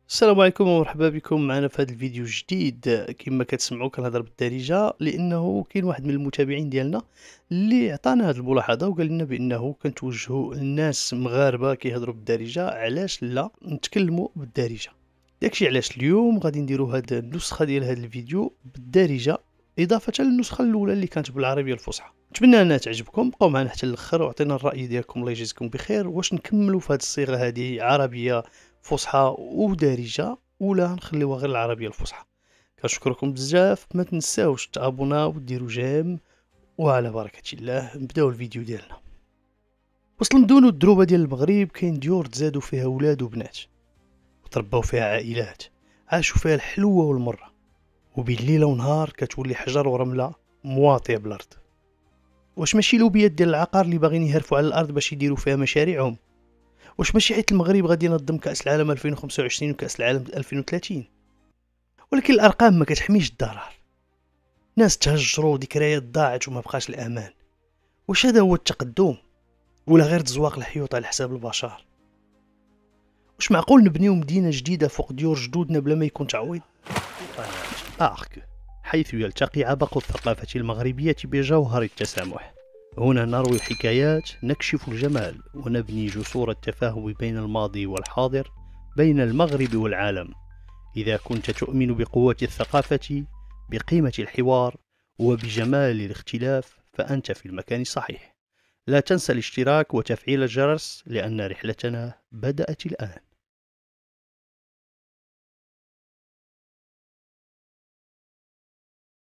السلام عليكم ومرحبا بكم معنا في هذا الفيديو الجديد. كما كتسمعوا كنهضر بالدارجه لانه كاين واحد من المتابعين ديالنا اللي عطانا هذه الملاحظه وقال لنا بانه كنتوجهوا الناس مغاربه كيهضروا بالدارجه، علاش لا نتكلموا بالدارجه؟ داكشي علاش اليوم غادي نديروا هذه النسخه ديال هذا الفيديو بالدارجه اضافه للنسخه الاولى اللي كانت بالعربيه الفصحى. نتمنى انها تعجبكم، بقاو معنا حتى الاخر وعطينا الراي ديالكم، الله يجزيكم بخير. واش نكملوا في هذه الصيغه هذه عربيه فصحى ودارجه ولا نخليوها غير العربيه الفصحى؟ كنشكركم بزاف، ما تنساوش تابوناو وديروا جيم، وعلى بركه الله نبداو الفيديو ديالنا. وسط المدن والدروبه ديال المغرب كاين ديور تزادوا فيها ولاد وبنات وترباو فيها عائلات عاشوا فيها الحلوه والمره، وبين ليله ونهار كتولي حجر ورمله مواطيه بالارض. واش ماشي لوبيات ديال العقار اللي باغيين يهرفوا على الارض باش يديروا فيها مشاريعهم؟ واش ماشي حيت المغرب غادي ينظم كأس العالم 2025 وكأس العالم 2030؟ ولكن الارقام ما كتحميش الضرر، ناس تهجروا، ذكريات ضاعت وما بقاش الامان. واش هذا هو التقدم ولا غير تزواق الحيوط على حساب البشر؟ واش معقول نبنيو مدينه جديده فوق ديور جدودنا بلا ما يكون تعويض؟ قناة آرك، حيث يلتقي عبق الثقافة المغربية بجوهر التسامح. هنا نروي الحكايات، نكشف الجمال، ونبني جسور التفاهم بين الماضي والحاضر، بين المغرب والعالم. إذا كنت تؤمن بقوة الثقافة، بقيمة الحوار، وبجمال الاختلاف، فأنت في المكان الصحيح. لا تنسى الاشتراك وتفعيل الجرس، لأن رحلتنا بدأت الآن.